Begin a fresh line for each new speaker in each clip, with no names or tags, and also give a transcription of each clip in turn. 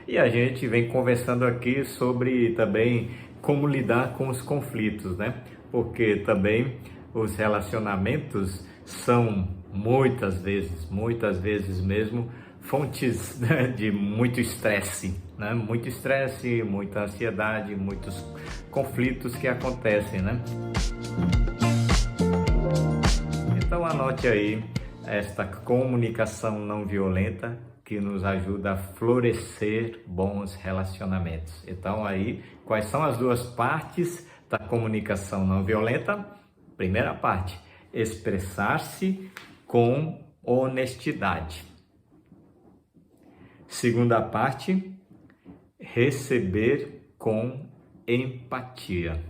E a gente vem conversando aqui sobre também como lidar com os conflitos, né? Porque também os relacionamentos são muitas vezes mesmo, fontes, né, de muito estresse, né? Muito estresse, muita ansiedade, muitos conflitos que acontecem, né? Então anote aí esta comunicação não violenta que nos ajuda a florescer bons relacionamentos. Então aí, quais são as duas partes da comunicação não violenta? Primeira parte, expressar-se com honestidade. Segunda parte, receber com empatia.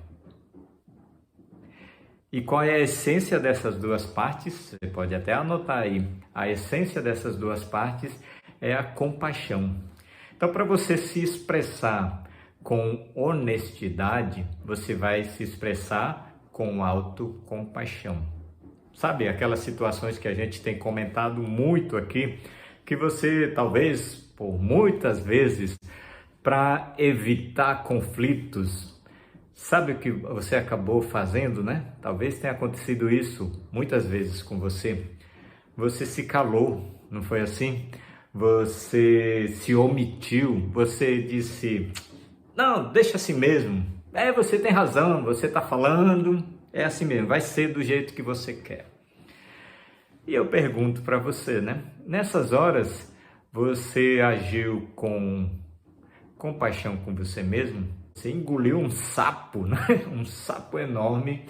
E qual é a essência dessas duas partes? Você pode até anotar aí. A essência dessas duas partes é a compaixão. Então, para você se expressar com honestidade, você vai se expressar com autocompaixão. Sabe, aquelas situações que a gente tem comentado muito aqui, que você talvez, por muitas vezes, para evitar conflitos, sabe o que você acabou fazendo, né? Talvez tenha acontecido isso muitas vezes com você. Você se calou, não foi assim? Você se omitiu, você disse, não, deixa assim mesmo. Você tem razão, você está falando, é assim mesmo, vai ser do jeito que você quer. E eu pergunto para você, né? Nessas horas, você agiu com compaixão com você mesmo? Você engoliu um sapo, né? Um sapo enorme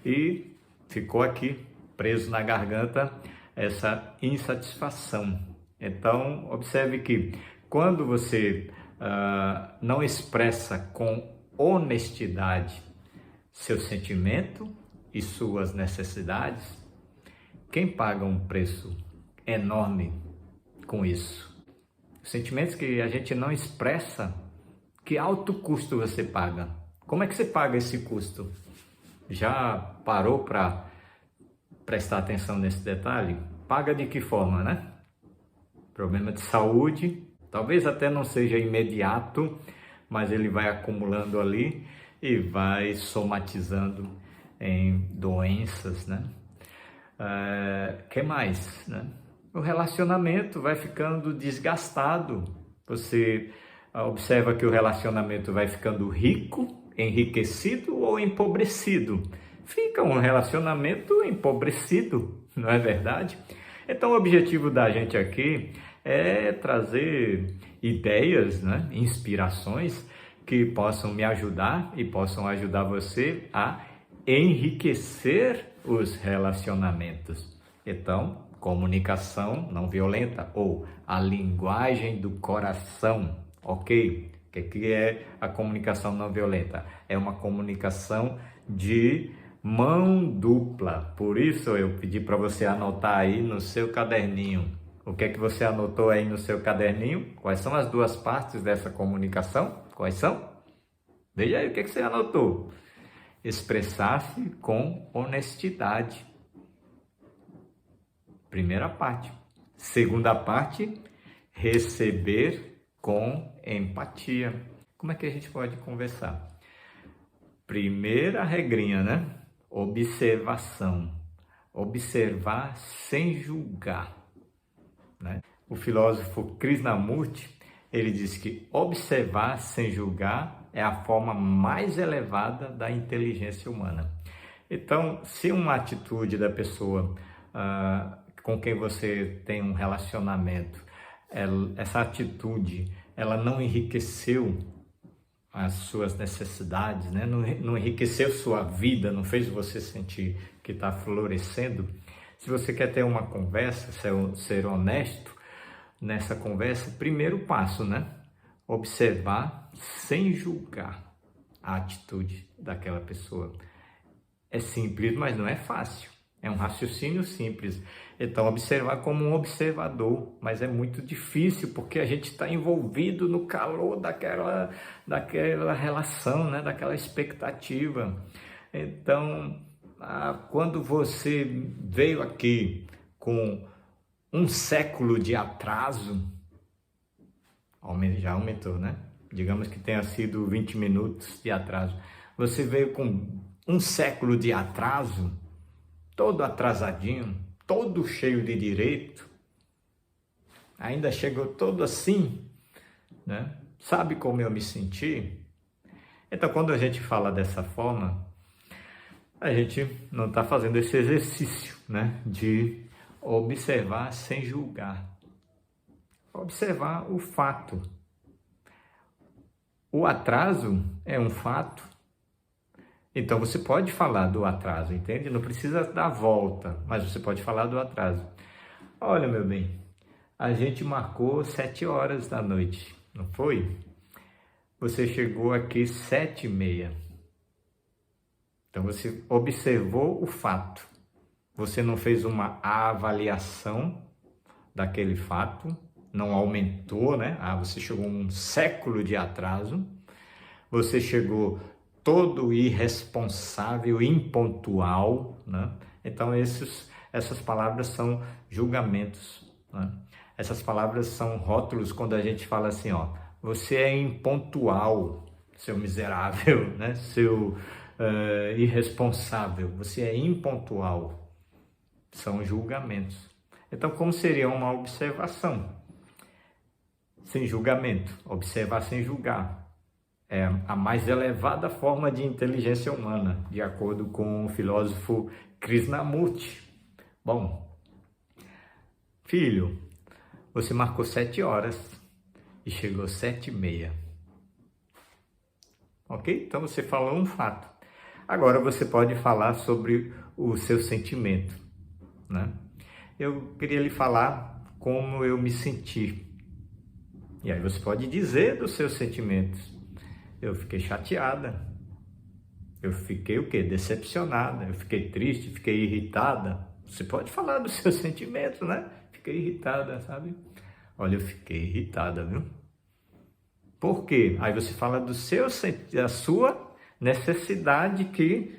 e ficou aqui preso na garganta essa insatisfação. Então, observe que quando você não expressa com honestidade seu sentimento e suas necessidades, quem paga um preço enorme com isso? Os sentimentos que a gente não expressa, que alto custo você paga? Como é que você paga esse custo? Já parou para prestar atenção nesse detalhe? Paga de que forma, né? Problema de saúde, talvez até não seja imediato, mas ele vai acumulando ali e vai somatizando em doenças, né? Que mais, né? O relacionamento vai ficando desgastado. Você observa que o relacionamento vai ficando rico, enriquecido ou empobrecido. Fica um relacionamento empobrecido, não é verdade? Então o objetivo da gente aqui é trazer ideias, né? Inspirações que possam me ajudar e possam ajudar você a enriquecer os relacionamentos. Então, comunicação não violenta ou a linguagem do coração, ok? O que é a comunicação não violenta? É uma comunicação de mão dupla. Por isso eu pedi para você anotar aí no seu caderninho. O que é que você anotou aí no seu caderninho? Quais são as duas partes dessa comunicação? Quais são? Veja aí o que é que você anotou. Expressar-se com honestidade. Primeira parte. Segunda parte, receber com empatia. Como é que a gente pode conversar? Primeira regrinha, né? Observação. Observar sem julgar, né? O filósofo Krishnamurti, ele diz que observar sem julgar é a forma mais elevada da inteligência humana. Então, se uma atitude da pessoa com quem você tem um relacionamento, essa atitude, ela não enriqueceu as suas necessidades, né? Não enriqueceu sua vida, não fez você sentir que está florescendo. Se você quer ter uma conversa, ser honesto nessa conversa, primeiro passo, né? Observar sem julgar a atitude daquela pessoa. É simples, mas não é fácil. É um raciocínio simples. Então, observar como um observador, mas é muito difícil porque a gente está envolvido no calor daquela relação, né? Daquela expectativa. Então, quando você veio aqui com um século de atraso, Já aumentou, né? Digamos que tenha sido 20 minutos de atraso. Você veio com um século de atraso, todo atrasadinho, todo cheio de direito, ainda chegou todo assim, né? Sabe como eu me senti? Então, quando a gente fala dessa forma, a gente não está fazendo esse exercício, né? De observar sem julgar. Observar o fato. O atraso é um fato. Então, você pode falar do atraso, entende? Não precisa dar volta, mas você pode falar do atraso. Olha, meu bem, a gente marcou 7 horas da noite, não foi? Você chegou aqui 7h30. Então, você observou o fato. Você não fez uma avaliação daquele fato, não aumentou, né? Você chegou um século de atraso. Você chegou todo irresponsável, impontual, né? Então, essas palavras são julgamentos, né? Essas palavras são rótulos quando a gente fala assim, ó, você é impontual, seu miserável, né? Seu irresponsável, você é impontual. São julgamentos. Então, como seria uma observação? Sem julgamento, observar sem julgar. É a mais elevada forma de inteligência humana, de acordo com o filósofo Krishnamurti. Bom, filho, você marcou 7 horas e chegou 7h30. Ok? Então você falou um fato. Agora você pode falar sobre o seu sentimento, né? Eu queria lhe falar como eu me senti. E aí você pode dizer dos seus sentimentos. Eu fiquei chateada. Eu fiquei o quê? Decepcionada. Eu fiquei triste, fiquei irritada. Você pode falar dos seus sentimentos, né? Fiquei irritada, sabe? Olha, eu fiquei irritada, viu? Por quê? Aí você fala da sua necessidade que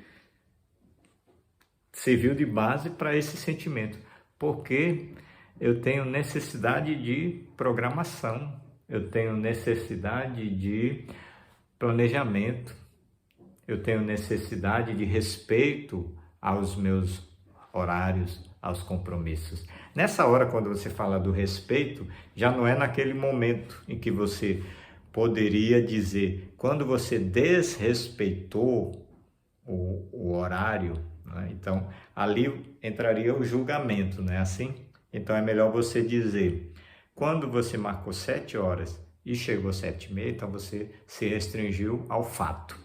serviu de base para esse sentimento. Porque eu tenho necessidade de programação, eu tenho necessidade de planejamento, eu tenho necessidade de respeito aos meus horários, aos compromissos. Nessa hora, quando você fala do respeito, já não é naquele momento em que você poderia dizer, quando você desrespeitou o horário, né? Então, ali entraria o julgamento, não é assim? Então, é melhor você dizer, quando você marcou 7 horas e chegou 7h30, então você se restringiu ao fato.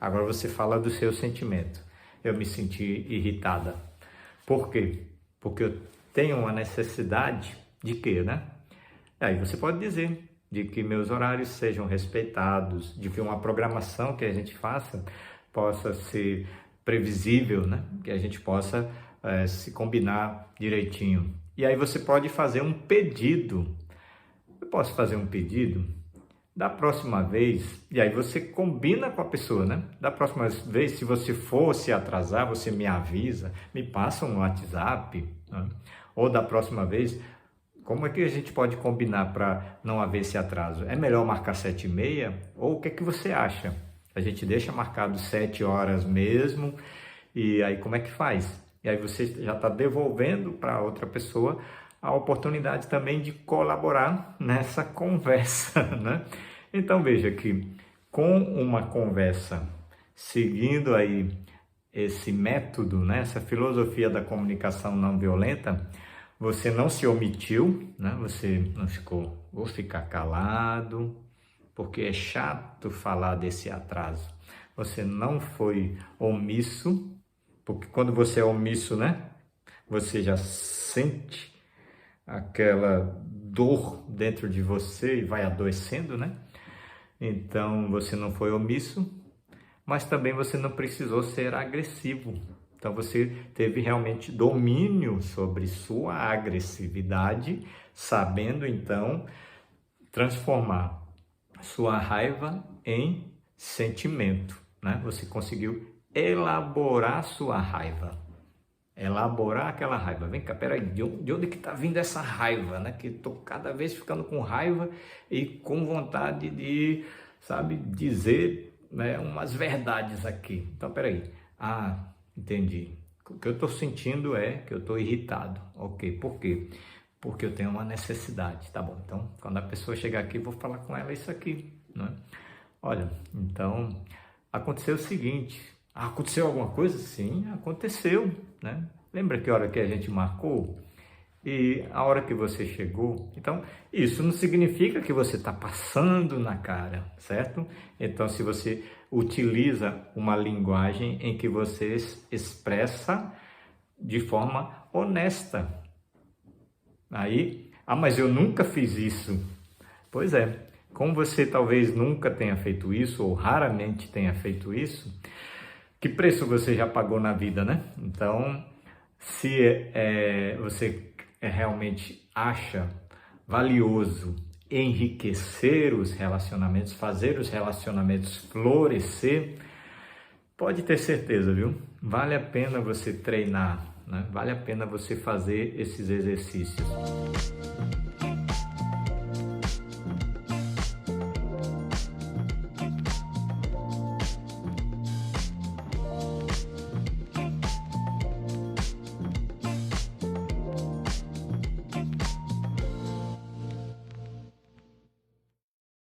Agora você fala do seu sentimento. Eu me senti irritada. Por quê? Porque eu tenho uma necessidade de quê, né? Aí você pode dizer de que meus horários sejam respeitados, de que uma programação que a gente faça possa ser previsível, né? Que a gente possa se combinar direitinho. E aí você pode fazer um pedido. Eu posso fazer um pedido? Da próxima vez, e aí você combina com a pessoa, né? Da próxima vez, se você for se atrasar, você me avisa, me passa um WhatsApp, né? Ou da próxima vez, como é que a gente pode combinar para não haver esse atraso? É melhor marcar 7h30? Ou o que é que você acha? A gente deixa marcado 7 horas mesmo, e aí como é que faz? E aí você já está devolvendo para outra pessoa a oportunidade também de colaborar nessa conversa, né? Então veja que com uma conversa, seguindo aí esse método, né? Essa filosofia da comunicação não violenta, você não se omitiu, né? Você não ficou, vou ficar calado, porque é chato falar desse atraso. Você não foi omisso, porque quando você é omisso, né? Você já sente aquela dor dentro de você e vai adoecendo, né? Então você não foi omisso, mas também você não precisou ser agressivo. Então você teve realmente domínio sobre sua agressividade, sabendo então transformar sua raiva em sentimento, né? Você conseguiu elaborar sua raiva. elaborar aquela raiva. Vem cá, peraí, de onde que está vindo essa raiva, né? Que estou cada vez ficando com raiva e com vontade de, sabe, dizer, né, umas verdades aqui. Então, peraí. Ah, entendi. O que eu estou sentindo é que eu estou irritado. Ok, por quê? Porque eu tenho uma necessidade. Tá bom, então, quando a pessoa chegar aqui, eu vou falar com ela isso aqui, né? Olha, então, aconteceu o seguinte. Ah, aconteceu alguma coisa? Sim, aconteceu, né? Lembra que hora que a gente marcou? E a hora que você chegou? Então, isso não significa que você está passando na cara, certo? Então, se você utiliza uma linguagem em que você expressa de forma honesta. Aí, mas eu nunca fiz isso. Pois é, como você talvez nunca tenha feito isso, ou raramente tenha feito isso, que preço você já pagou na vida, né? Então, se você realmente acha valioso enriquecer os relacionamentos, fazer os relacionamentos florescer, pode ter certeza, viu? Vale a pena você treinar, né? Vale a pena você fazer esses exercícios.